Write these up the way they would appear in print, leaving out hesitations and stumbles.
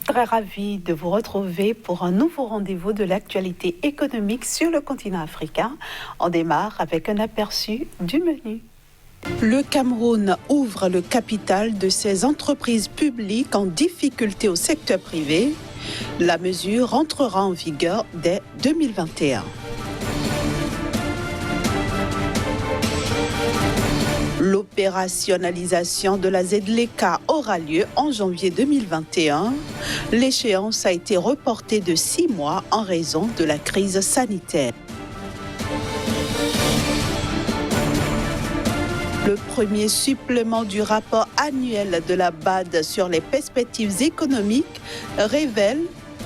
Très ravi de vous retrouver pour un nouveau rendez-vous de l'actualité économique sur le continent africain. On démarre avec un aperçu du menu. Le Cameroun ouvre le capital de ses entreprises publiques en difficulté au secteur privé. La mesure entrera en vigueur dès 2021. L'opérationnalisation de la ZLECA aura lieu en janvier 2021. L'échéance a été reportée de 6 mois en raison de la crise sanitaire. Le premier supplément du rapport annuel de la BAD sur les perspectives économiques révèle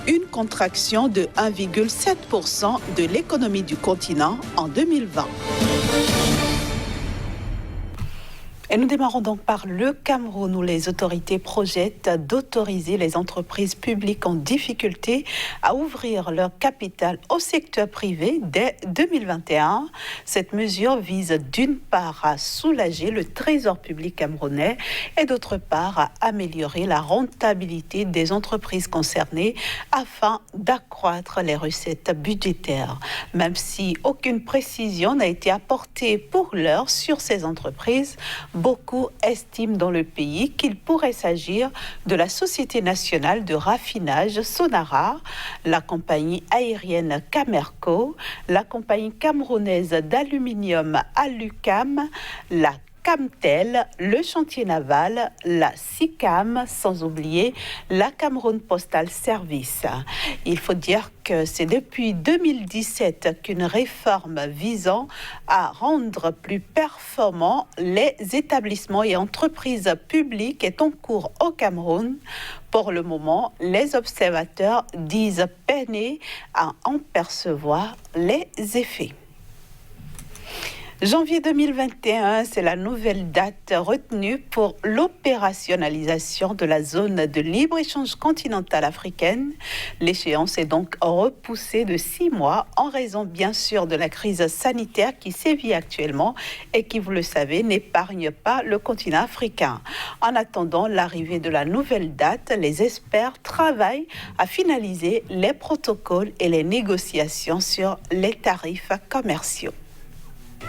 une contraction de 1,7% de l'économie du continent en 2020. Et nous démarrons donc par le Cameroun où les autorités projettent d'autoriser les entreprises publiques en difficulté à ouvrir leur capital au secteur privé dès 2021. Cette mesure vise d'une part à soulager le trésor public camerounais et d'autre part à améliorer la rentabilité des entreprises concernées afin d'accroître les recettes budgétaires. Même si aucune précision n'a été apportée pour l'heure sur ces entreprises, beaucoup estiment dans le pays qu'il pourrait s'agir de la Société nationale de raffinage Sonara, la compagnie aérienne Camerco, la compagnie camerounaise d'aluminium Alucam, la Camtel, le chantier naval, la SICAM, sans oublier la Cameroun Postal Service. Il faut dire que c'est depuis 2017 qu'une réforme visant à rendre plus performants les établissements et entreprises publiques est en cours au Cameroun. Pour le moment, les observateurs disent peiner à en percevoir les effets. Janvier 2021, c'est la nouvelle date retenue pour l'opérationnalisation de la zone de libre-échange continentale africaine. L'échéance est donc repoussée de 6 mois en raison bien sûr de la crise sanitaire qui sévit actuellement et qui, vous le savez, n'épargne pas le continent africain. En attendant l'arrivée de la nouvelle date, les experts travaillent à finaliser les protocoles et les négociations sur les tarifs commerciaux.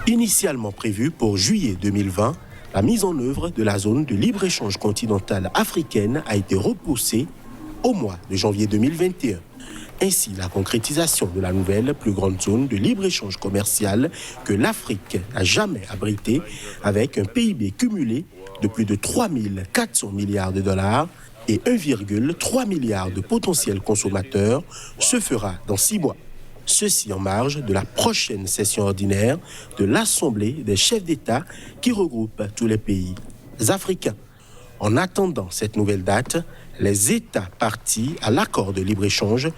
Initialement prévue pour juillet 2020, la mise en œuvre de la zone de libre-échange continentale africaine a été repoussée au mois de janvier 2021. Ainsi, la concrétisation de la nouvelle plus grande zone de libre-échange commercial que l'Afrique n'a jamais abritée, avec un PIB cumulé de plus de 3 400 milliards de dollars et 1,3 milliard de potentiels consommateurs, se fera dans 6 mois. Ceci en marge de la prochaine session ordinaire de l'Assemblée des chefs d'État qui regroupe tous les pays africains. En attendant cette nouvelle date, les États partis à l'accord de libre-échange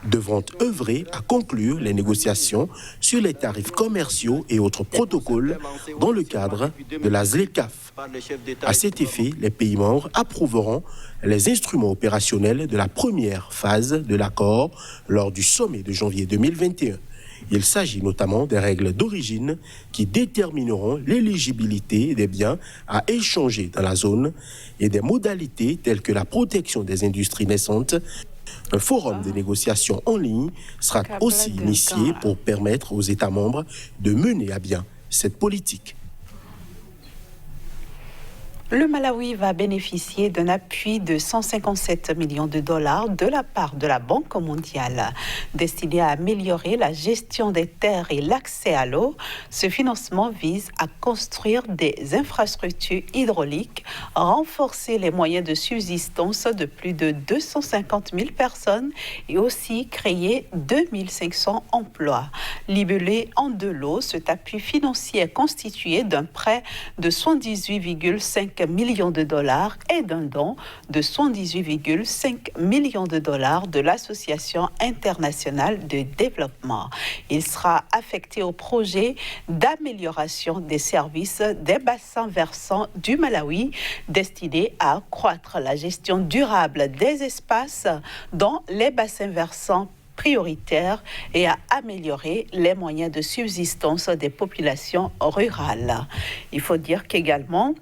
devront œuvrer à conclure les négociations sur les tarifs commerciaux et autres protocoles dans le cadre de la ZLECAf. À cet effet, les pays membres approuveront les instruments opérationnels de la première phase de l'accord lors du sommet de janvier 2021. Il s'agit notamment des règles d'origine qui détermineront l'éligibilité des biens à échanger dans la zone et des modalités telles que la protection des industries naissantes. Un forum de négociation en ligne sera aussi initié pour permettre aux États membres de mener à bien cette politique. Le Malawi va bénéficier d'un appui de 157 millions de dollars de la part de la Banque mondiale. Destiné à améliorer la gestion des terres et l'accès à l'eau, ce financement vise à construire des infrastructures hydrauliques, renforcer les moyens de subsistance de plus de 250 000 personnes et aussi créer 2500 emplois. Libellé en deux lots, cet appui financier est constitué d'un prêt de 78,5 millions de dollars et d'un don de 78,5 millions de dollars de l'Association internationale de développement. Il sera affecté au projet d'amélioration des services des bassins versants du Malawi, destiné à accroître la gestion durable des espaces dans les bassins versants prioritaires et à améliorer les moyens de subsistance des populations rurales. Il faut dire qu'également,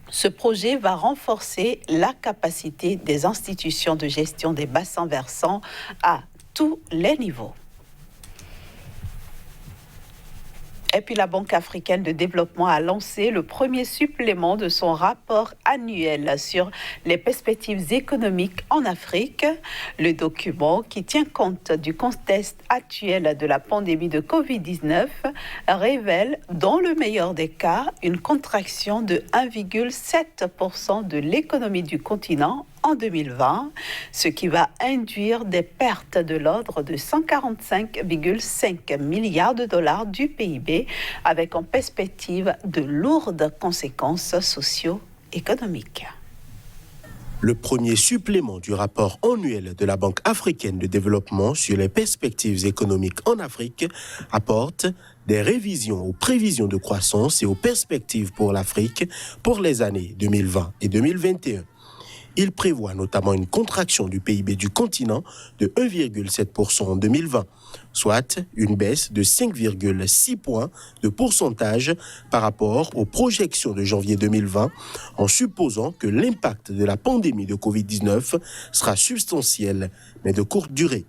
ce projet va renforcer la capacité des institutions de gestion des bassins versants à tous les niveaux. Et puis la Banque africaine de développement a lancé le premier supplément de son rapport annuel sur les perspectives économiques en Afrique. Le document, qui tient compte du contexte actuel de la pandémie de Covid-19, révèle, dans le meilleur des cas, une contraction de 1,7% de l'économie du continent en 2020, ce qui va induire des pertes de l'ordre de 145,5 milliards de dollars du PIB, avec en perspective de lourdes conséquences socio-économiques. Le premier supplément du rapport annuel de la Banque africaine de développement sur les perspectives économiques en Afrique apporte des révisions aux prévisions de croissance et aux perspectives pour l'Afrique pour les années 2020 et 2021. Il prévoit notamment une contraction du PIB du continent de 1,7% en 2020, soit une baisse de 5,6 points de pourcentage par rapport aux projections de janvier 2020, en supposant que l'impact de la pandémie de Covid-19 sera substantiel, mais de courte durée.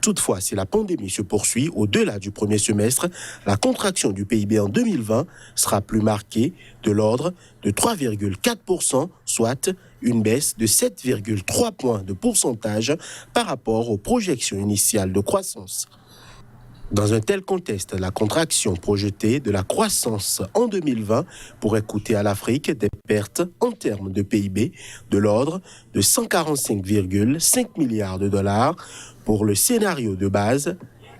Toutefois, si la pandémie se poursuit au-delà du premier semestre, la contraction du PIB en 2020 sera plus marquée, de l'ordre de 3,4%, soit une baisse de 7,3 points de pourcentage par rapport aux projections initiales de croissance. Dans un tel contexte, la contraction projetée de la croissance en 2020 pourrait coûter à l'Afrique des pertes en termes de PIB de l'ordre de 145,5 milliards de dollars pour le scénario de base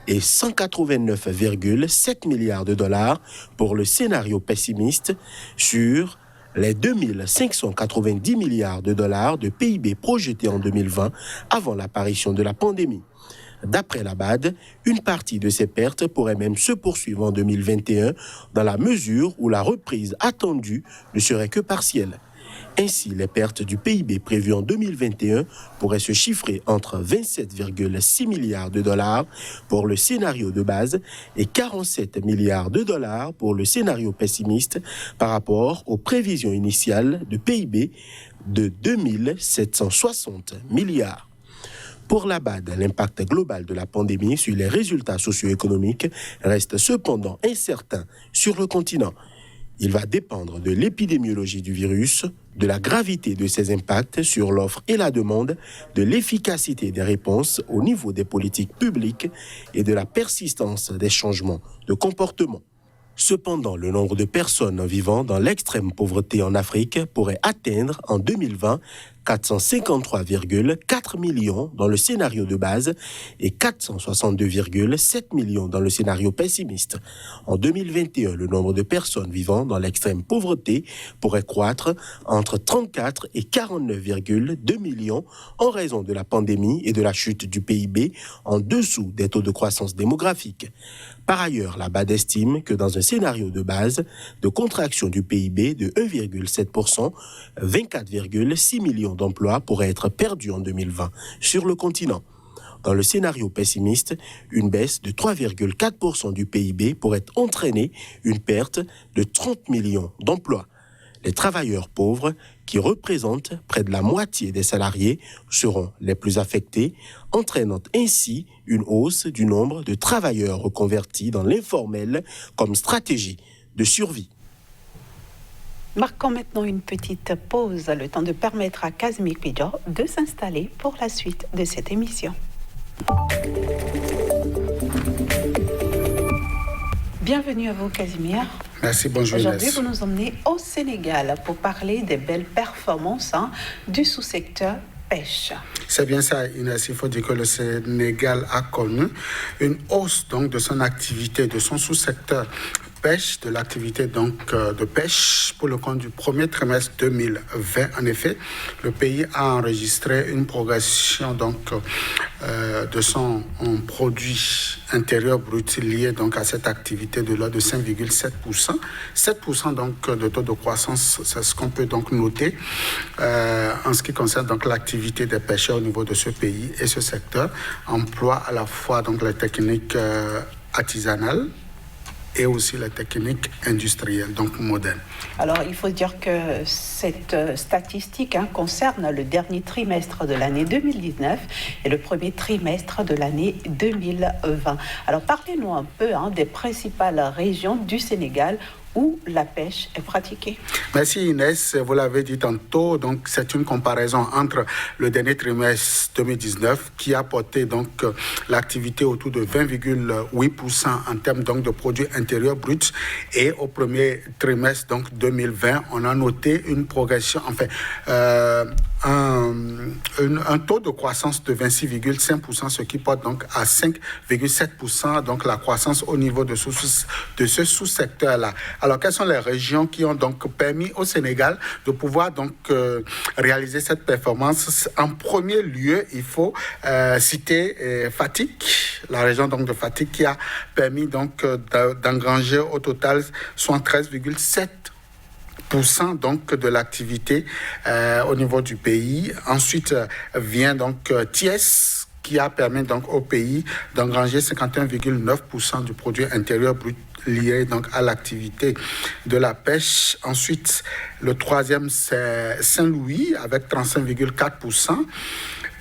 et 189,7 milliards de dollars pour le scénario pessimiste sur les 2590 milliards de dollars de PIB projetés en 2020 avant l'apparition de la pandémie. D'après la BAD, une partie de ces pertes pourrait même se poursuivre en 2021 dans la mesure où la reprise attendue ne serait que partielle. Ainsi, les pertes du PIB prévues en 2021 pourraient se chiffrer entre 27,6 milliards de dollars pour le scénario de base et 47 milliards de dollars pour le scénario pessimiste par rapport aux prévisions initiales de PIB de 2760 milliards. Pour la BAD, l'impact global de la pandémie sur les résultats socio-économiques reste cependant incertain sur le continent. Il va dépendre de l'épidémiologie du virus, de la gravité de ses impacts sur l'offre et la demande, de l'efficacité des réponses au niveau des politiques publiques et de la persistance des changements de comportement. Cependant, le nombre de personnes vivant dans l'extrême pauvreté en Afrique pourrait atteindre en 2020 453,4 millions dans le scénario de base et 462,7 millions dans le scénario pessimiste. En 2021, le nombre de personnes vivant dans l'extrême pauvreté pourrait croître entre 34 et 49,2 millions en raison de la pandémie et de la chute du PIB en dessous des taux de croissance démographique. Par ailleurs, la BAD estime que dans un scénario de base de contraction du PIB de 1,7%, 24,6 millions d'emplois pourraient être perdus en 2020 sur le continent. Dans le scénario pessimiste, une baisse de 3,4% du PIB pourrait entraîner une perte de 30 millions d'emplois. Les travailleurs pauvres, qui représentent près de la moitié des salariés, seront les plus affectés, entraînant ainsi une hausse du nombre de travailleurs reconvertis dans l'informel comme stratégie de survie. Marquons maintenant une petite pause, le temps de permettre à Casimir Pidjo de s'installer pour la suite de cette émission. Bienvenue à vous, Casimir. Merci, bonjour. Aujourd'hui, vous nous emmenez au Sénégal pour parler des belles performances du sous-secteur pêche. C'est bien ça, Inès. Il faut dire que le Sénégal a connu une hausse donc, de son activité, de son sous-secteur pêche, de l'activité donc de pêche pour le compte du premier trimestre 2020. En effet, le pays a enregistré une progression donc de son produit intérieur brut lié donc à cette activité de l'ordre de 5,7%. 7% donc de taux de croissance, c'est ce qu'on peut donc noter en ce qui concerne donc l'activité des pêcheurs au niveau de ce pays, et ce secteur emploie à la fois donc les techniques artisanales et aussi les techniques industrielles, donc modernes. Alors, il faut dire que cette statistique concerne le dernier trimestre de l'année 2019 et le premier trimestre de l'année 2020. Alors, parlez-nous un peu des principales régions du Sénégal où la pêche est pratiquée. Merci Inès, vous l'avez dit tantôt, donc c'est une comparaison entre le dernier trimestre 2019 qui a porté donc l'activité autour de 20,8% en termes donc de produits intérieurs bruts, et au premier trimestre donc 2020, on a noté une progression, enfin un taux de croissance de 26,5%, ce qui porte donc à 5,7% donc la croissance au niveau de ce sous-secteur-là. Alors, quelles sont les régions qui ont donc permis au Sénégal de pouvoir donc réaliser cette performance? En premier lieu, il faut citer Fatick, la région donc de Fatick, qui a permis donc d'engranger au total 73,7% donc de l'activité au niveau du pays. Ensuite vient donc Thiès, qui a permis donc au pays d'engranger 51,9% du produit intérieur brut lié donc à l'activité de la pêche. Ensuite, le troisième, c'est Saint-Louis avec 35,4%.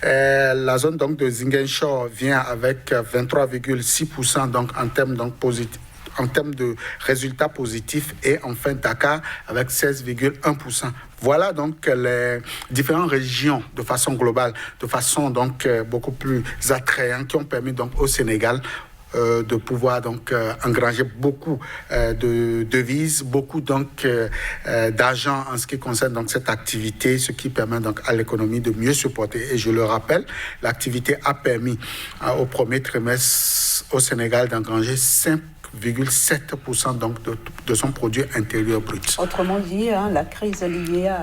La zone donc de Ziguinchor vient avec 23,6% donc en termes donc positifs, en termes de résultats positifs, et enfin Dakar avec 16,1%. Voilà donc les différentes régions de façon globale, de façon donc beaucoup plus attrayante, qui ont permis donc au Sénégal de pouvoir donc engranger beaucoup de devises, beaucoup donc d'argent en ce qui concerne donc cette activité, ce qui permet donc à l'économie de mieux supporter. Et je le rappelle, l'activité a permis au premier trimestre au Sénégal d'engranger 5,7% donc de son produit intérieur brut. Autrement dit, la crise liée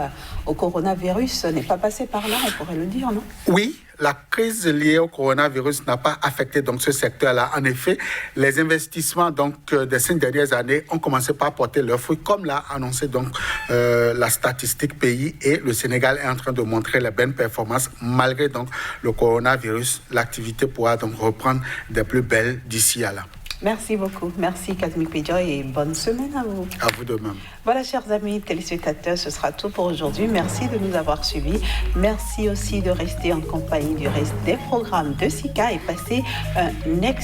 au coronavirus n'est pas passée par là, on pourrait le dire, non? Oui, la crise liée au coronavirus n'a pas affecté donc ce secteur-là. En effet, les investissements donc des 5 dernières années ont commencé par porter leurs fruits, comme l'a annoncé donc la statistique pays, et le Sénégal est en train de montrer les bonnes performances malgré donc le coronavirus. L'activité pourra donc reprendre des plus belles d'ici à là. Merci beaucoup. Merci Kazmi Pédio, et bonne semaine à vous. À vous de même. Voilà, chers amis téléspectateurs, ce sera tout pour aujourd'hui. Merci de nous avoir suivis. Merci aussi de rester en compagnie du reste des programmes de SICA et passer un excellent